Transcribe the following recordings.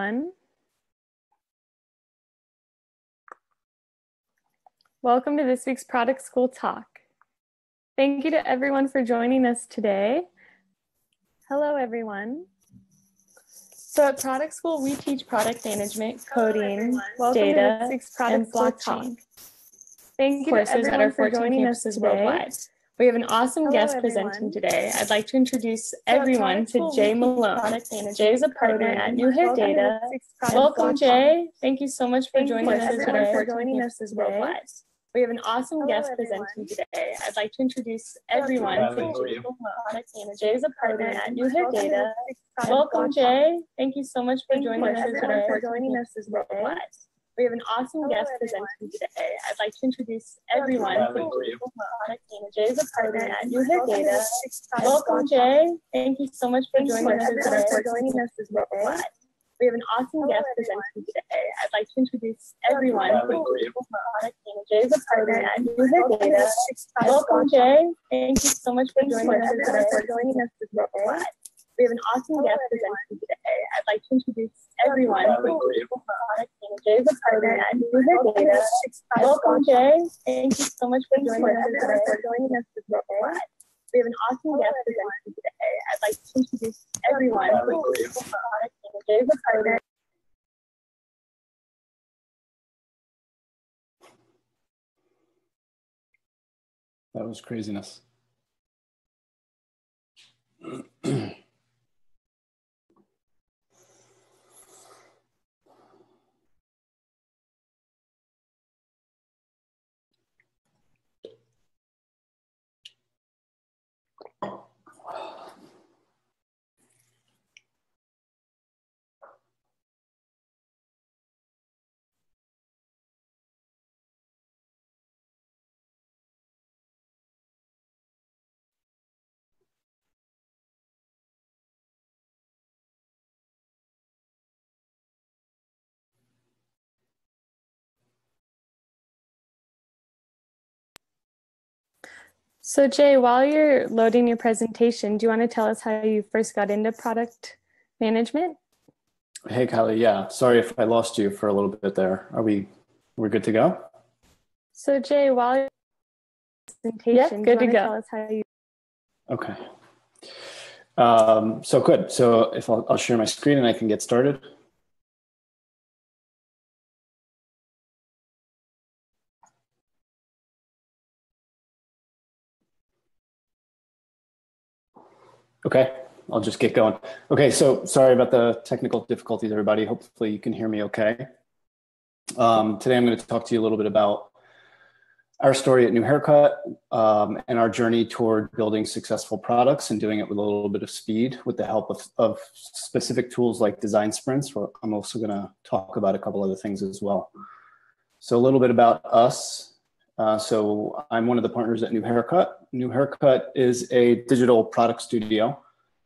everyone. Welcome to this week's Product School Talk. Thank you to everyone for joining us today. Hello, everyone. So at Product School, we teach product management, coding, data, and blockchain. Thank you to everyone that are for joining us worldwide. We have an awesome guest presenting today. I'd like to introduce everyone to Jay Melone. Jay is a partner at New Hair Data. Welcome, Jay. Thank you so much for joining us today. We have an awesome guest presenting today. I'd like to introduce everyone to Jay Melone. Jay is a partner at New Hair Data. Welcome, Jay. Thank you so much for joining us today. We have an awesome guest presenting today. I'd like to introduce everyone to Jay Melone. Jay is a partner at New Hair Data. Welcome, Jay. Thank you so much for joining us today. We have an awesome guest presenting today. I'd like to introduce everyone to Jay Melone. Jay is a partner at New Hair Data. Welcome, Jay. Thank you so much for joining us today. We have an awesome guest presenting today. I'd like to introduce everyone to Jay Melone. Jay is a partner at New Hair Data. Welcome, Jay. Thank you so much for joining us today. We have an awesome guest presenting today. I'd like to introduce everyone to Jay Melone. Jay is a partner. That was craziness. So Jay, while you're loading your presentation, do you want to tell us how you first got into product management? Hey, Kylie. Yeah, sorry if I lost you for a little bit there. We're good to go? So Jay, while you're presentation, good to go. Tell us how you. Okay. So good. So if I'll share my screen and I can get started. Okay, I'll just get going. Okay, so sorry about the technical difficulties, everybody. Hopefully you can hear me okay. Today I'm going to talk to you a little bit about our story at New Haircut and our journey toward building successful products and doing it with a little bit of speed with the help of specific tools like design sprints, where I'm also going to talk about a couple other things as well. So a little bit about us. So I'm one of the partners at New Haircut. New Haircut is a digital product studio.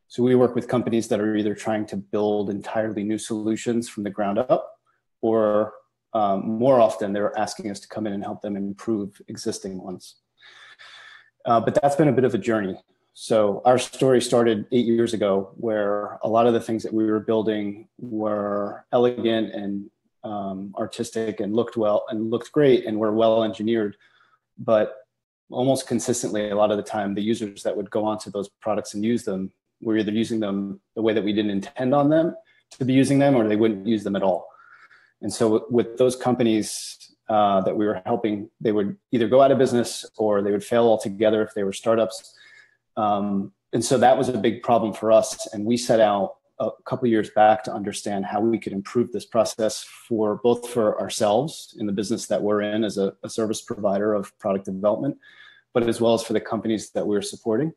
So we work with companies that are either trying to build entirely new solutions from the ground up, or more often they're asking us to come in and help them improve existing ones. But that's been a bit of a journey. So our story started 8 years ago, where a lot of the things that we were building were elegant and artistic and looked well and looked great and were well engineered, but almost consistently a lot of the time the users that would go onto those products and use them were either using them the way that we didn't intend on them to be using them, or they wouldn't use them at all. And so with those companies that we were helping, they would either go out of business or they would fail altogether if they were startups. And so that was a big problem for us, and we set out a couple of years back to understand how we could improve this process for both for ourselves in the business that we're in as a service provider of product development, but as well as for the companies that we're supporting.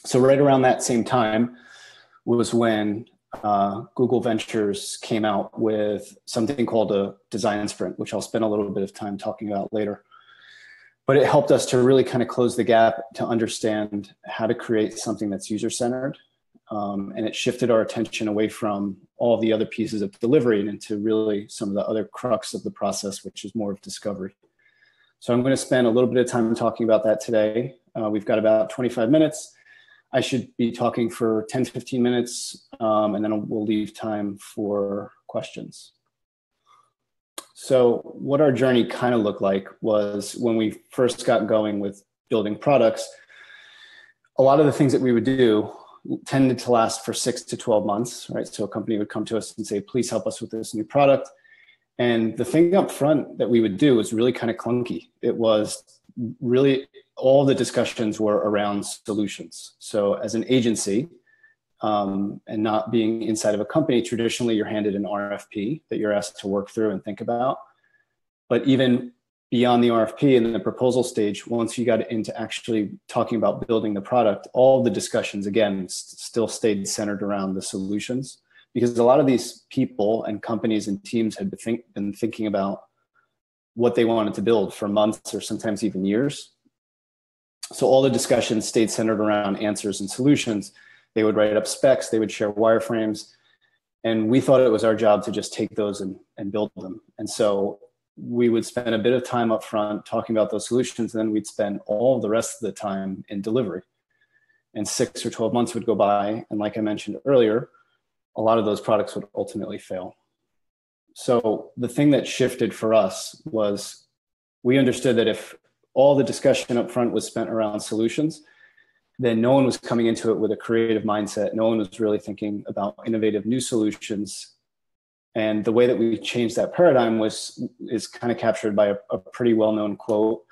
So right around that same time was when Google Ventures came out with something called a design sprint, which I'll spend a little bit of time talking about later. But it helped us to really kind of close the gap to understand how to create something that's user-centered. And it shifted our attention away from all the other pieces of delivery and into really some of the other crux of the process, which is more of discovery. So I'm going to spend a little bit of time talking about that today. We've got about 25 minutes. I should be talking for 10, 15 minutes, and then we'll leave time for questions. So what our journey kind of looked like was when we first got going with building products, a lot of the things that we would do tended to last for 6 to 12 months, right? So a company would come to us and say, please help us with this new product. And the thing up front that we would do was really kind of clunky. It was really, all the discussions were around solutions. So as an agency, and not being inside of a company, traditionally you're handed an RFP that you're asked to work through and think about. But even beyond the RFP and the proposal stage, once you got into actually talking about building the product, all the discussions, again, still stayed centered around the solutions, because a lot of these people and companies and teams had been thinking about what they wanted to build for months or sometimes even years. So all the discussions stayed centered around answers and solutions. They would write up specs, they would share wireframes, and we thought it was our job to just take those and build them. And so we would spend a bit of time up front talking about those solutions, and then we'd spend all the rest of the time in delivery. And 6 or 12 months would go by, and like I mentioned earlier, a lot of those products would ultimately fail. So the thing that shifted for us was we understood that if all the discussion up front was spent around solutions, then no one was coming into it with a creative mindset. No one was really thinking about innovative new solutions. And the way that we changed that paradigm is kind of captured by a pretty well-known quote,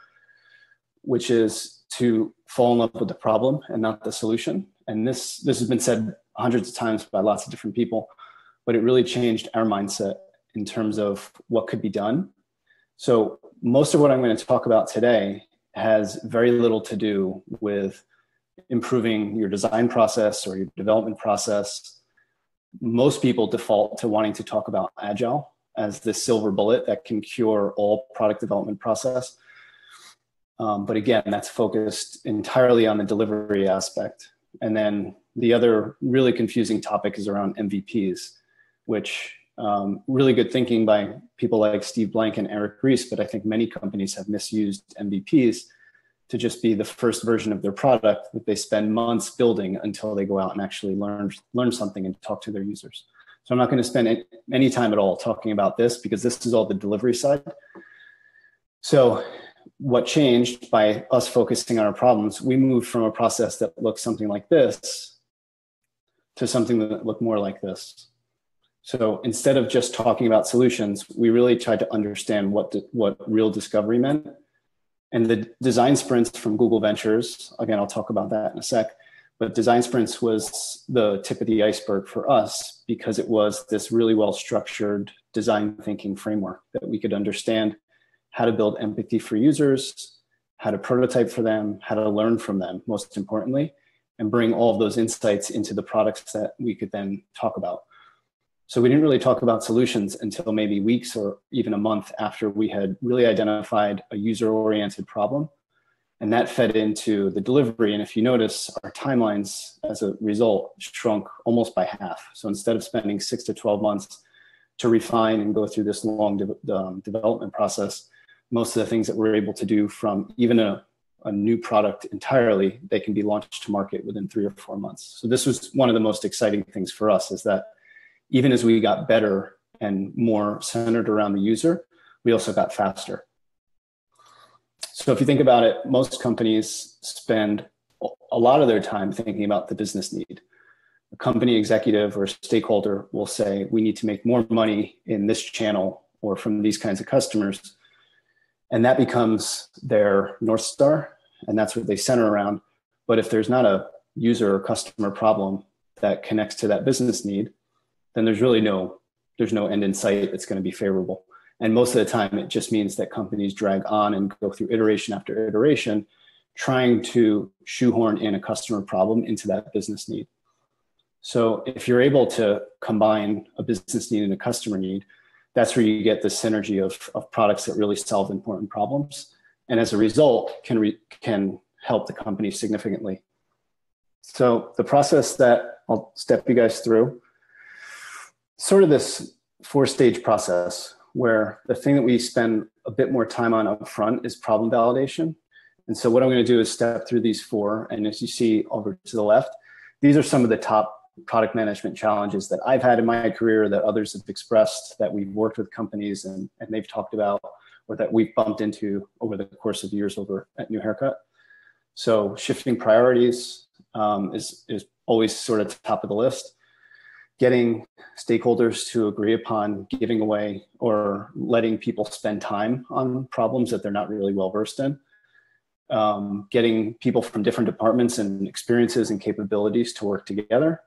which is to fall in love with the problem and not the solution. And this has been said hundreds of times by lots of different people, but it really changed our mindset in terms of what could be done. So most of what I'm going to talk about today has very little to do with improving your design process or your development process. Most people default to wanting to talk about Agile as the silver bullet that can cure all product development process. But again, that's focused entirely on the delivery aspect. And then the other really confusing topic is around MVPs, which really good thinking by people like Steve Blank and Eric Ries, but I think many companies have misused MVPs to just be the first version of their product that they spend months building until they go out and actually learn something and talk to their users. So I'm not going to spend any time at all talking about this because this is all the delivery side. So what changed by us focusing on our problems, we moved from a process that looked something like this to something that looked more like this. So instead of just talking about solutions, we really tried to understand what real discovery meant. And the design sprints from Google Ventures, again, I'll talk about that in a sec, but design sprints was the tip of the iceberg for us because it was this really well-structured design thinking framework that we could understand how to build empathy for users, how to prototype for them, how to learn from them, most importantly, and bring all of those insights into the products that we could then talk about. So we didn't really talk about solutions until maybe weeks or even a month after we had really identified a user-oriented problem. And that fed into the delivery. And if you notice, our timelines as a result shrunk almost by half. So instead of spending 6 to 12 months to refine and go through this long development process, most of the things that we're able to do from even a new product entirely, they can be launched to market within 3 or 4 months. So this was one of the most exciting things for us, is that even as we got better and more centered around the user, we also got faster. So if you think about it, most companies spend a lot of their time thinking about the business need. A company executive or stakeholder will say, we need to make more money in this channel or from these kinds of customers. And that becomes their North Star, and that's what they center around. But if there's not a user or customer problem that connects to that business need, then there's no end in sight that's going to be favorable. And most of the time, it just means that companies drag on and go through iteration after iteration, trying to shoehorn in a customer problem into that business need. So if you're able to combine a business need and a customer need, that's where you get the synergy of products that really solve important problems. And as a result, can help the company significantly. So the process that I'll step you guys through, sort of this 4-stage process where the thing that we spend a bit more time on up front is problem validation. And so what I'm going to do is step through these 4. And as you see over to the left, these are some of the top product management challenges that I've had in my career, that others have expressed, that we've worked with companies and they've talked about, or that we've bumped into over the course of years over at New Haircut. So shifting priorities is always sort of top of the list. Getting stakeholders to agree upon giving away or letting people spend time on problems that they're not really well versed in. Getting people from different departments and experiences and capabilities to work together.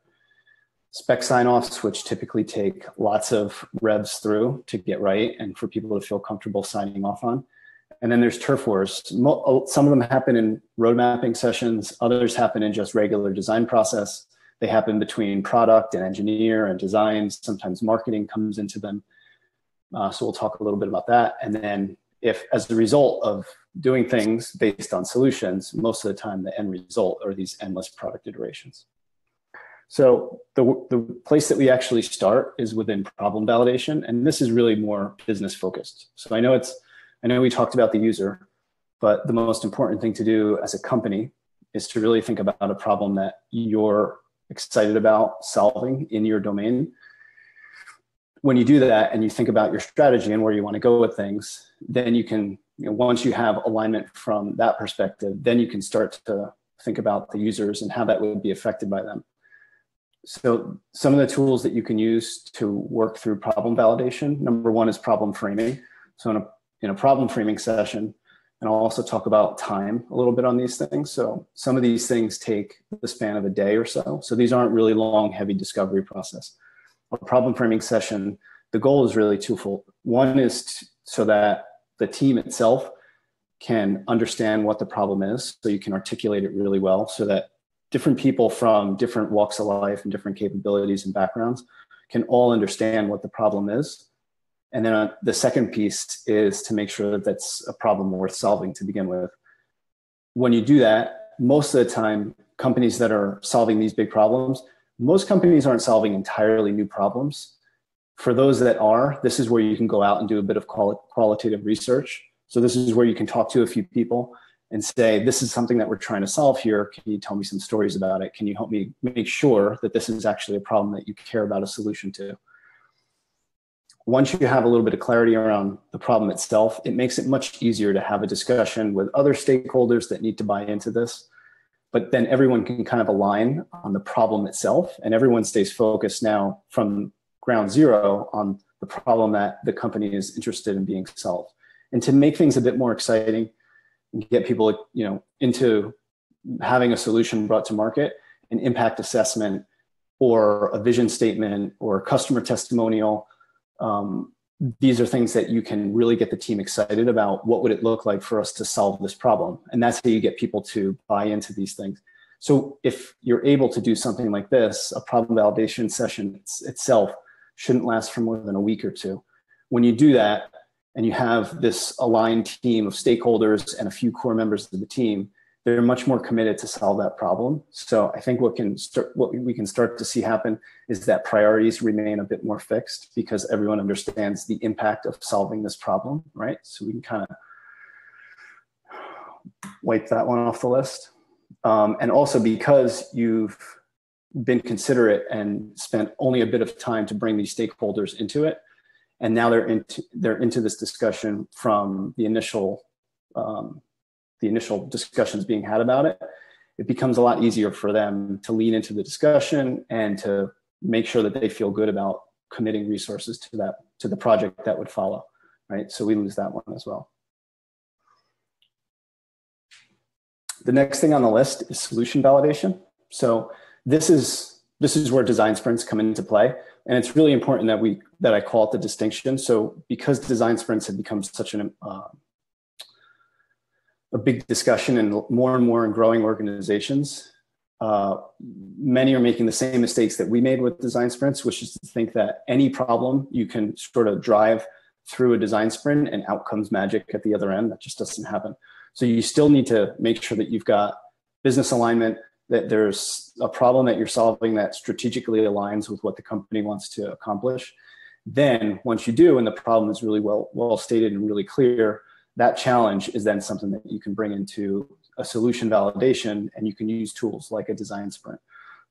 Spec sign-offs, which typically take lots of revs through to get right and for people to feel comfortable signing off on. And then there's turf wars. Some of them happen in road mapping sessions. Others happen in just regular design process. They happen between product and engineer and design. Sometimes marketing comes into them. So we'll talk a little bit about that. And then if, as a result of doing things based on solutions, most of the time the end result are these endless product iterations. So the place that we actually start is within problem validation, and this is really more business focused. So I know we talked about the user, but the most important thing to do as a company is to really think about a problem that you're excited about solving in your domain. When you do that and you think about your strategy and where you want to go with things, then you can, once you have alignment from that perspective, then you can start to think about the users and how that would be affected by them. So some of the tools that you can use to work through problem validation, number 1 is problem framing. So in a problem framing session, and I'll also talk about time a little bit on these things. So some of these things take the span of a day or so. So these aren't really long, heavy discovery process. A problem framing session, the goal is really twofold. One is so that the team itself can understand what the problem is, so you can articulate it really well, so that different people from different walks of life and different capabilities and backgrounds can all understand what the problem is. And then the second piece is to make sure that that's a problem worth solving to begin with. When you do that, most of the time, companies that are solving these big problems, most companies aren't solving entirely new problems. For those that are, this is where you can go out and do a bit of qualitative research. So this is where you can talk to a few people and say, this is something that we're trying to solve here. Can you tell me some stories about it? Can you help me make sure that this is actually a problem that you care about a solution to? Once you have a little bit of clarity around the problem itself, it makes it much easier to have a discussion with other stakeholders that need to buy into this. But then everyone can kind of align on the problem itself, and everyone stays focused now from ground zero on the problem that the company is interested in being solved. And to make things a bit more exciting, get people, into having a solution brought to market, an impact assessment or a vision statement or a customer testimonial. These are things that you can really get the team excited about. What would it look like for us to solve this problem? And that's how you get people to buy into these things. So if you're able to do something like this, a problem validation session itself shouldn't last for more than a week or 2. When you do that, and you have this aligned team of stakeholders and a few core members of the team, they're much more committed to solve that problem. So I think what we can start to see happen is that priorities remain a bit more fixed because everyone understands the impact of solving this problem, right? So we can kind of wipe that one off the list. And also because you've been considerate and spent only a bit of time to bring these stakeholders into it, and now they're into this discussion from the initial discussions being had about it, it becomes a lot easier for them to lean into the discussion and to make sure that they feel good about committing resources to the project that would follow, right? So we lose that one as well. The next thing on the list is solution validation. So this is where design sprints come into play. And it's really important that I call it the distinction. So because design sprints have become such a big discussion and more in growing organizations, many are making the same mistakes that we made with design sprints, which is to think that any problem you can sort of drive through a design sprint and out comes magic at the other end. That just doesn't happen. So you still need to make sure that you've got business alignment, that there's a problem that you're solving that strategically aligns with what the company wants to accomplish. Then once you do, and the problem is really well stated and really clear, that challenge is then something that you can bring into a solution validation, and you can use tools like a design sprint.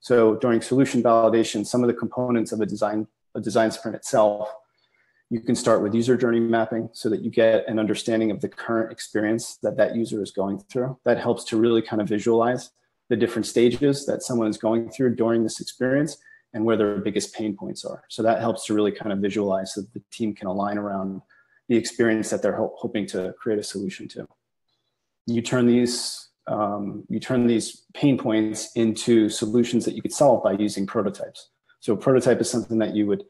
So during solution validation, some of the components of a design sprint itself, you can start with user journey mapping so that you get an understanding of the current experience that that user is going through. That helps to really kind of visualize the different stages that someone is going through during this experience and where their biggest pain points are. So that helps to really kind of visualize so that the team can align around the experience that they're hoping to create a solution to. You turn these pain points into solutions that you could solve by using prototypes. So a prototype is something that you would,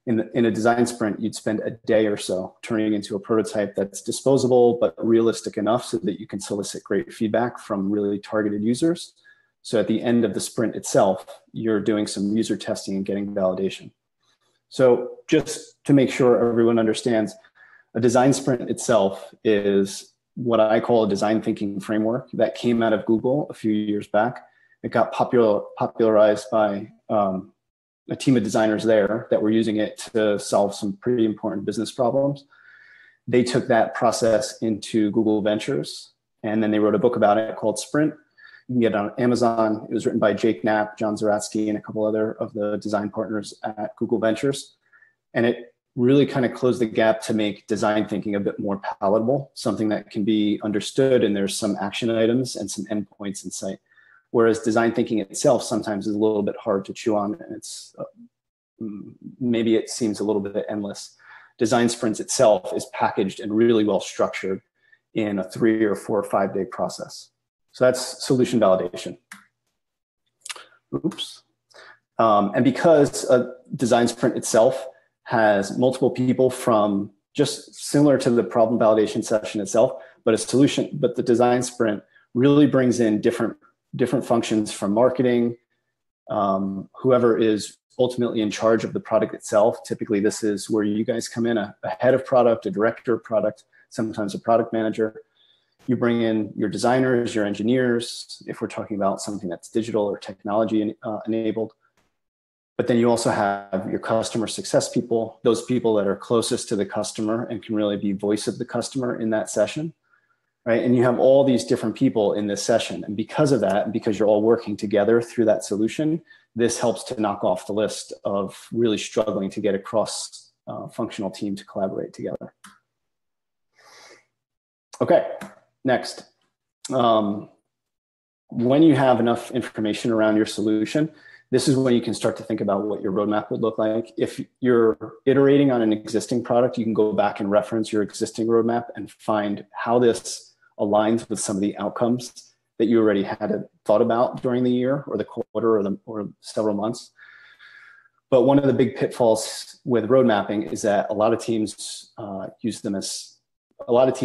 in a design sprint, you'd spend a day or so turning into a prototype that's disposable but realistic enough so that you can solicit great feedback from really targeted users. So at the end of the sprint itself, you're doing some user testing and getting validation. So just to make sure everyone understands, a design sprint itself is what I call a design thinking framework that came out of Google a few years back. It got popularized by a team of designers there that were using it to solve some pretty important business problems. They took that process into Google Ventures, and then they wrote a book about it called Sprint. You can get it on Amazon. It was written by Jake Knapp, John Zeratsky, and a couple other of the design partners at Google Ventures. And it really kind of closed the gap to make design thinking a bit more palatable, something that can be understood, and there's some action items and some endpoints in sight. Whereas design thinking itself sometimes is a little bit hard to chew on, and it's maybe it seems a little bit endless. Design sprints itself is packaged and really well structured in a 3 or 4 or 5 day process. So that's solution validation. Oops. And because a design sprint itself has multiple people from just similar to the problem validation session itself, but the design sprint really brings in different functions from marketing, whoever is ultimately in charge of the product itself. Typically, this is where you guys come in, a head of product, a director of product, sometimes a product manager. You bring in your designers, your engineers, if we're talking about something that's digital or technology enabled. But then you also have your customer success people, those people that are closest to the customer and can really be voice of the customer in that session. Right? And you have all these different people in this session. And because of that, because you're all working together through that solution, this helps to knock off the list of really struggling to get a cross-functional team to collaborate together. Okay, next. When you have enough information around your solution, this is when you can start to think about what your roadmap would look like. If you're iterating on an existing product, you can go back and reference your existing roadmap and find how this aligns with some of the outcomes that you already had thought about during the year or the quarter or several months. But one of the big pitfalls with road mapping is that a lot of teams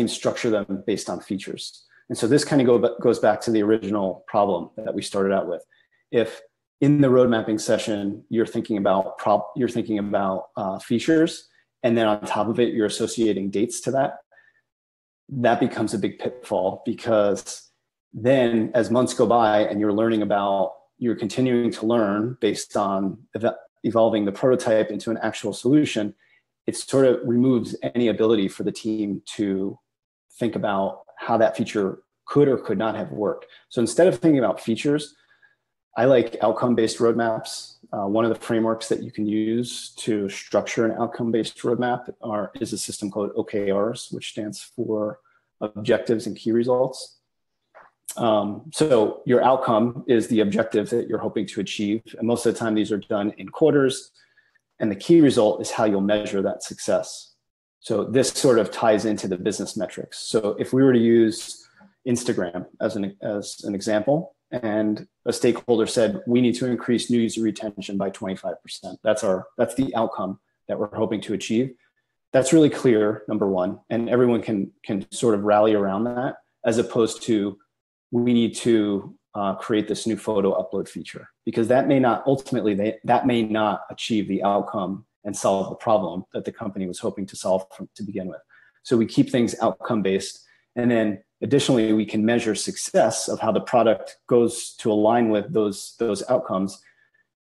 structure them based on features. And so this kind of goes back to the original problem that we started out with. If in the road mapping session, you're thinking about features, and then on top of it, you're associating dates to that, that becomes a big pitfall, because then as months go by and you're continuing to learn based on evolving the prototype into an actual solution, it sort of removes any ability for the team to think about how that feature could or could not have worked. So instead of thinking about features, I like outcome-based roadmaps. One of the frameworks that you can use to structure an outcome-based roadmap is a system called OKRs, which stands for objectives and key results. So your outcome is the objective that you're hoping to achieve. And most of the time, these are done in quarters. And the key result is how you'll measure that success. So this sort of ties into the business metrics. So if we were to use Instagram as an example, and a stakeholder said, we need to increase new user retention by 25%. That's the outcome that we're hoping to achieve. That's really clear, number one, and everyone can sort of rally around that, as opposed to, we need to create this new photo upload feature, because that may not achieve the outcome and solve the problem that the company was hoping to solve to begin with. So we keep things outcome based, and then additionally, we can measure success of how the product goes to align with those outcomes.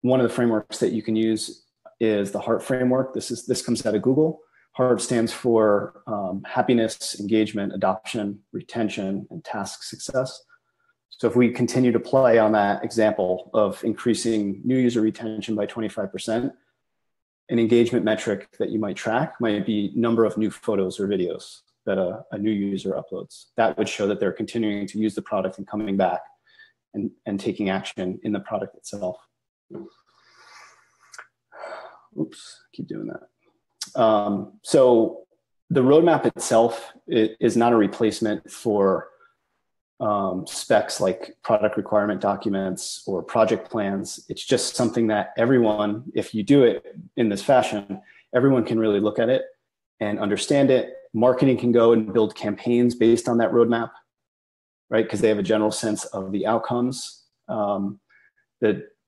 One of the frameworks that you can use is the HEART framework. This comes out of Google. Heart stands for happiness, engagement, adoption, retention, and task success. So if we continue to play on that example of increasing new user retention by 25%, an engagement metric that you might track might be number of new photos or videos that a new user uploads. That would show that they're continuing to use the product and coming back and taking action in the product itself. Oops, keep doing that. So the roadmap itself is not a replacement for specs like product requirement documents or project plans. It's just something that everyone, if you do it in this fashion, everyone can really look at it and understand it. Marketing can go and build campaigns based on that roadmap, right? Because they have a general sense of the outcomes.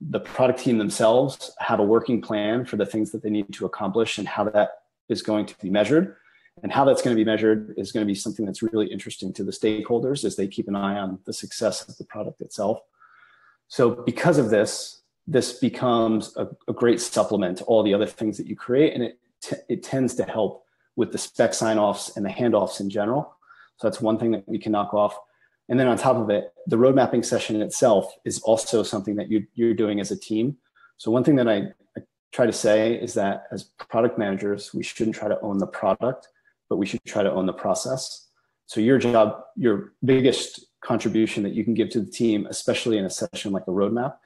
The product team themselves have a working plan for the things that they need to accomplish and how that is going to be measured. And how that's going to be measured is going to be something that's really interesting to the stakeholders as they keep an eye on the success of the product itself. So because of this, this becomes a great supplement to all the other things that you create, and it tends to help with the spec sign-offs and the handoffs in general. So that's one thing that we can knock off. And then on top of it, the road mapping session itself is also something that you're doing as a team. So one thing that I try to say is that as product managers, we shouldn't try to own the product, but we should try to own the process. So your job, your biggest contribution that you can give to the team, especially in a session like a roadmap,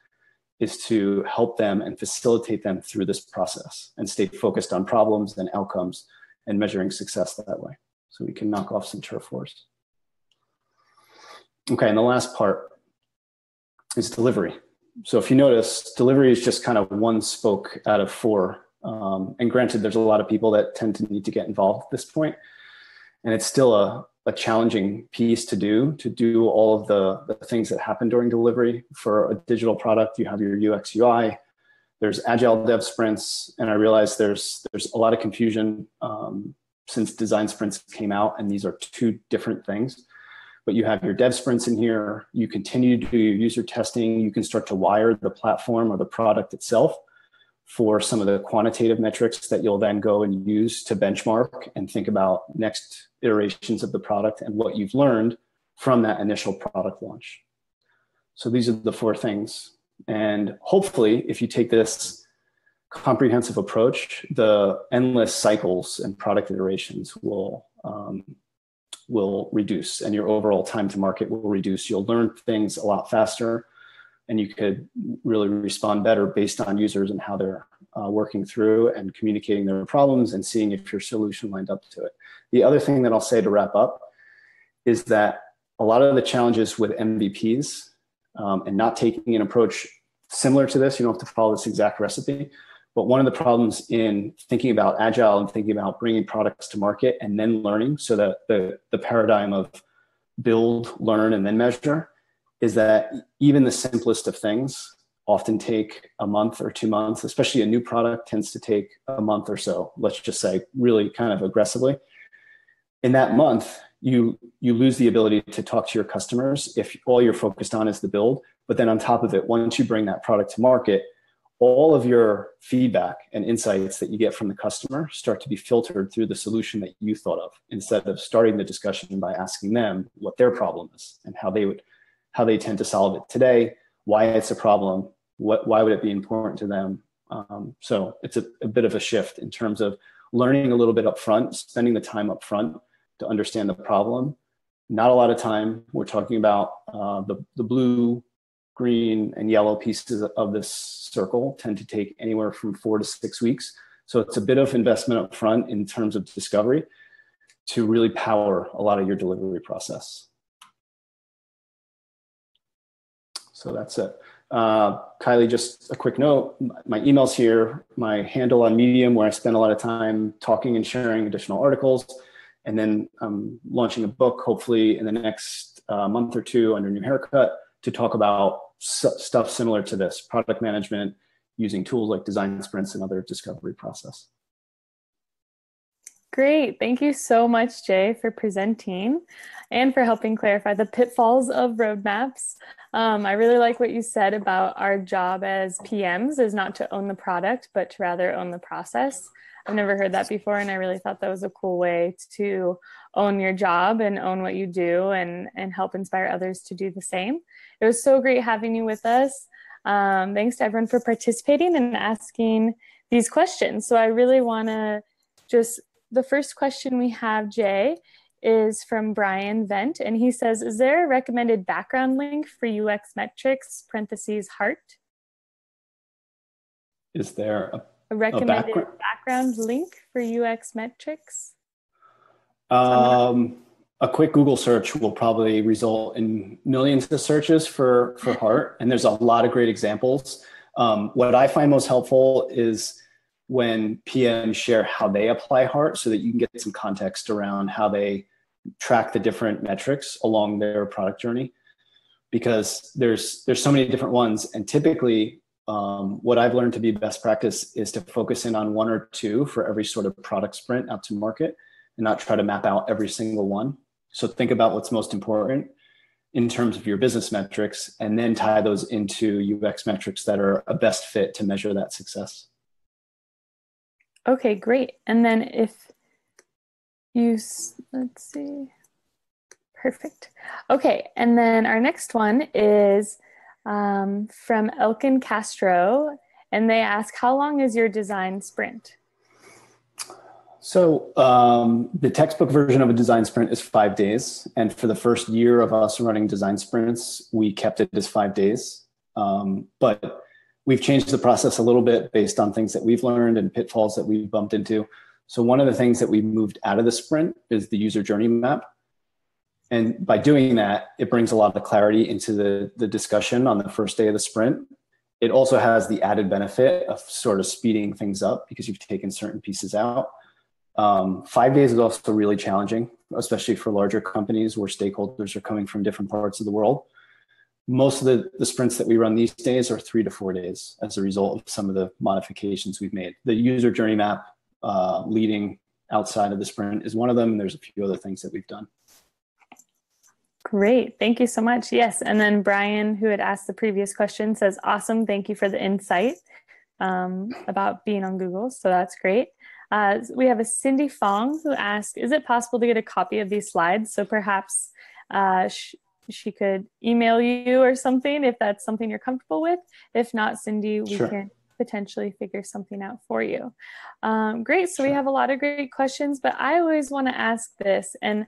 is to help them and facilitate them through this process and stay focused on problems and outcomes and measuring success that way. So we can knock off some turf wars. Okay, and the last part is delivery. So if you notice, delivery is just kind of one spoke out of four. And granted, there's a lot of people that tend to need to get involved at this point. And it's still a challenging piece to do all of the things that happen during delivery. For a digital product, you have your UX, UI, there's agile dev sprints. And I realize there's a lot of confusion since design sprints came out, and these are two different things. But you have your dev sprints in here. You continue to do your user testing. You can start to wire the platform or the product itself for some of the quantitative metrics that you'll then go and use to benchmark and think about next iterations of the product and what you've learned from that initial product launch. So these are the four things. And hopefully, if you take this comprehensive approach, the endless cycles and product iterations will reduce, and your overall time to market will reduce. You'll learn things a lot faster, and you could really respond better based on users and how they're working through and communicating their problems and seeing if your solution lined up to it. The other thing that I'll say to wrap up is that a lot of the challenges with MVPs and not taking an approach similar to this, you don't have to follow this exact recipe, but one of the problems in thinking about agile and thinking about bringing products to market and then learning, so that the paradigm of build, learn, and then measure, is that even the simplest of things often take a month or 2 months, especially a new product tends to take a month or so, let's just say really kind of aggressively. In that month, you lose the ability to talk to your customers if all you're focused on is the build. But then on top of it, once you bring that product to market, all of your feedback and insights that you get from the customer start to be filtered through the solution that you thought of, instead of starting the discussion by asking them what their problem is and how they tend to solve it today, why it's a problem, why would it be important to them. So it's a bit of a shift in terms of learning a little bit up front, spending the time up front to understand the problem. Not a lot of time. We're talking about the blue, green, and yellow pieces of this circle tend to take anywhere from 4 to 6 weeks. So it's a bit of investment up front in terms of discovery to really power a lot of your delivery process. So that's it. Kylie, just a quick note, my email's here, my handle on Medium, where I spend a lot of time talking and sharing additional articles. And then I'm launching a book, hopefully in the next month or two under New Haircut, to talk about stuff similar to this, product management, using tools like design sprints and other discovery process. Great. Thank you so much, Jay, for presenting and for helping clarify the pitfalls of roadmaps. I really like what you said about our job as PMs is not to own the product, but to rather own the process. I've never heard that before, and I really thought that was a cool way to own your job and own what you do and help inspire others to do the same. It was so great having you with us. Thanks to everyone for participating and asking these questions. So I really want to the first question we have, Jay, is from Brian Vent, and he says, is there a recommended background link for UX metrics, parentheses, heart? Is there a recommended background link for UX metrics? A quick Google search will probably result in millions of searches for heart, and there's a lot of great examples. What I find most helpful is when PMs share how they apply heart so that you can get some context around how they track the different metrics along their product journey, because there's so many different ones. And typically what I've learned to be best practice is to focus in on one or two for every sort of product sprint out to market and not try to map out every single one. So think about what's most important in terms of your business metrics and then tie those into UX metrics that are a best fit to measure that success. Okay, great. And then if you, let's see, perfect. Okay, and then our next one is from Elkin Castro, and they ask, how long is your design sprint? So the textbook version of a design sprint is 5 days. And for the first year of us running design sprints, we kept it as 5 days. But we've changed the process a little bit based on things that we've learned and pitfalls that we've bumped into. So one of the things that we moved out of the sprint is the user journey map. And by doing that, it brings a lot of clarity into the discussion on the first day of the sprint. It also has the added benefit of sort of speeding things up because you've taken certain pieces out. 5 days is also really challenging, especially for larger companies where stakeholders are coming from different parts of the world. Most of the sprints that we run these days are 3 to 4 days as a result of some of the modifications we've made. The user journey map leading outside of the sprint is one of them, and there's a few other things that we've done. Great. Thank you so much. Yes. And then Brian, who had asked the previous question, says, awesome. Thank you for the insight about being on Google. So that's great. We have a Cindy Fong who asked, is it possible to get a copy of these slides? So perhaps she could email you or something if that's something you're comfortable with. If not, Cindy, we can potentially figure something out for you. Great. So we have a lot of great questions, but I always want to ask this, and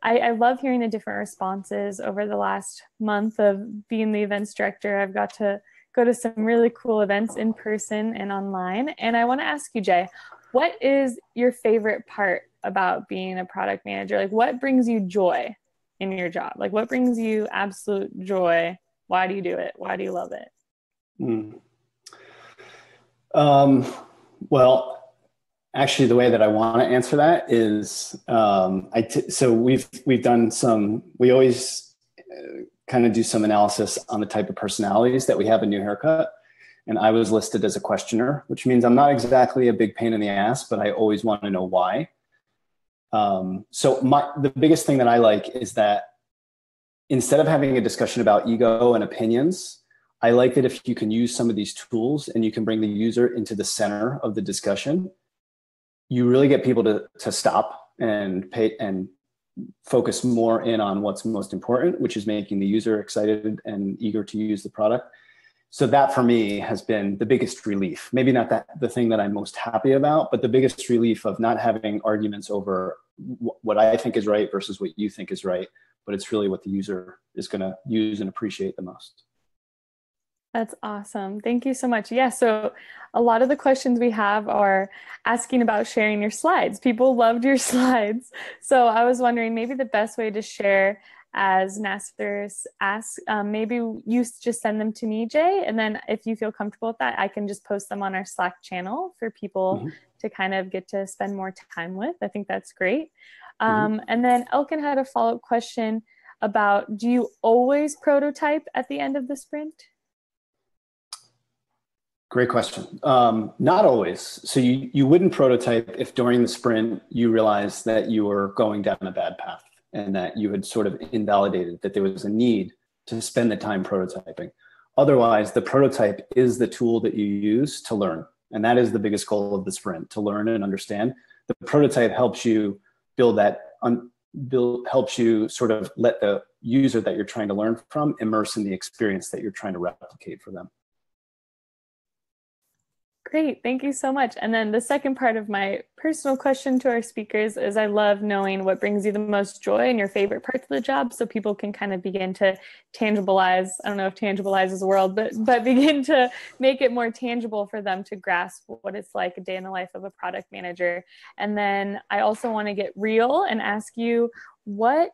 I love hearing the different responses over the last month of being the events director. I've got to go to some really cool events in person and online. And I want to ask you, Jay, what is your favorite part about being a product manager? Like, what brings you joy in your job? Like, what brings you absolute joy? Why do you do it? Why do you love it? Well, actually, the way that I want to answer that is, so we've done some. We always kind of do some analysis on the type of personalities that we have in New Haircut, and I was listed as a questioner, which means I'm not exactly a big pain in the ass, but I always want to know why. So the biggest thing that I like is that instead of having a discussion about ego and opinions, I like that if you can use some of these tools and you can bring the user into the center of the discussion, you really get people to stop and pay and focus more in on what's most important, which is making the user excited and eager to use the product. So that for me has been the biggest relief. Maybe not the thing that I'm most happy about, but the biggest relief of not having arguments over what I think is right versus what you think is right, but it's really what the user is going to use and appreciate the most. That's awesome. Thank you so much. Yeah, so a lot of the questions we have are asking about sharing your slides. People loved your slides. So I was wondering maybe the best way to share, as Nasser asked, maybe you just send them to me, Jay, and then if you feel comfortable with that, I can just post them on our Slack channel for people to kind of get to spend more time with. I think that's great. And then Elkin had a follow-up question about, do you always prototype at the end of the sprint? Great question. Not always. So you wouldn't prototype if during the sprint you realized that you were going down a bad path and that you had sort of invalidated that there was a need to spend the time prototyping. Otherwise, the prototype is the tool that you use to learn. And that is the biggest goal of the sprint, to learn and understand. The prototype helps you build that, helps you sort of let the user that you're trying to learn from immerse in the experience that you're trying to replicate for them. Great, thank you so much. And then the second part of my personal question to our speakers is I love knowing what brings you the most joy and your favorite parts of the job so people can kind of begin to tangibilize, I don't know if tangibilize is a word, but begin to make it more tangible for them to grasp what it's like a day in the life of a product manager. And then I also want to get real and ask you, what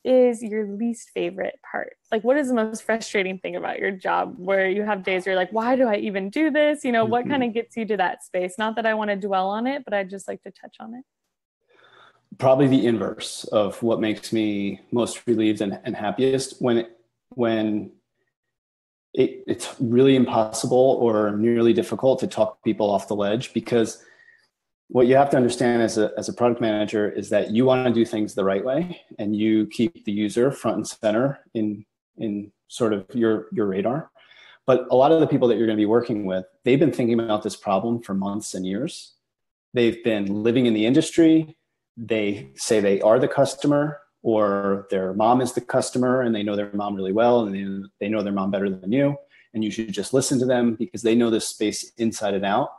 is your least favorite part? Like, what is the most frustrating thing about your job where you have days where you're like, why do I even do this? You know, what kind of gets you to that space? Not that I want to dwell on it, but I'd just like to touch on it. Probably the inverse of what makes me most relieved and happiest when it's really impossible or nearly difficult to talk people off the ledge, because what you have to understand as a product manager is that you want to do things the right way, and you keep the user front and center in sort of your radar. But a lot of the people that you're going to be working with, they've been thinking about this problem for months and years. They've been living in the industry. They say they are the customer, or their mom is the customer, and they know their mom really well, and they know their mom better than you. And you should just listen to them because they know this space inside and out.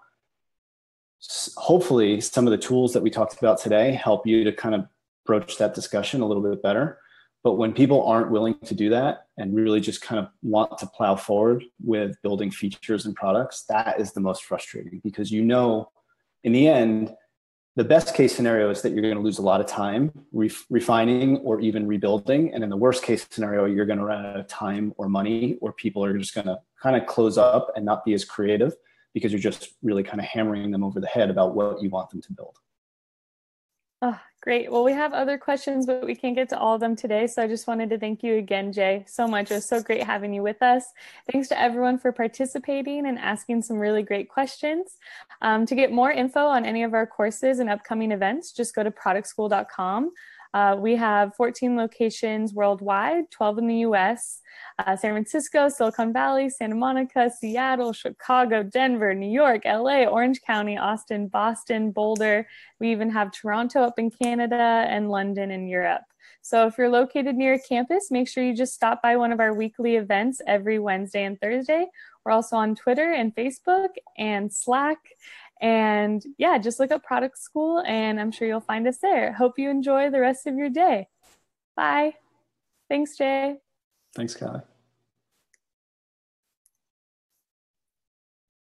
Hopefully some of the tools that we talked about today help you to kind of broach that discussion a little bit better. But when people aren't willing to do that and really just kind of want to plow forward with building features and products, that is the most frustrating, because you know, in the end, the best case scenario is that you're going to lose a lot of time refining or even rebuilding. And in the worst case scenario, you're going to run out of time or money, or people are just going to kind of close up and not be as creative, because you're just really kind of hammering them over the head about what you want them to build. Oh, great. Well, we have other questions, but we can't get to all of them today. So I just wanted to thank you again, Jay, so much. It was so great having you with us. Thanks to everyone for participating and asking some really great questions. To get more info on any of our courses and upcoming events, just go to productschool.com. We have 14 locations worldwide, 12 in the US, San Francisco, Silicon Valley, Santa Monica, Seattle, Chicago, Denver, New York, LA, Orange County, Austin, Boston, Boulder. We even have Toronto up in Canada and London in Europe. So if you're located near a campus, make sure you just stop by one of our weekly events every Wednesday and Thursday. We're also on Twitter and Facebook and Slack. And yeah, just look up Product School and I'm sure you'll find us there. Hope you enjoy the rest of your day. Bye. Thanks, Jay. Thanks, Kylie.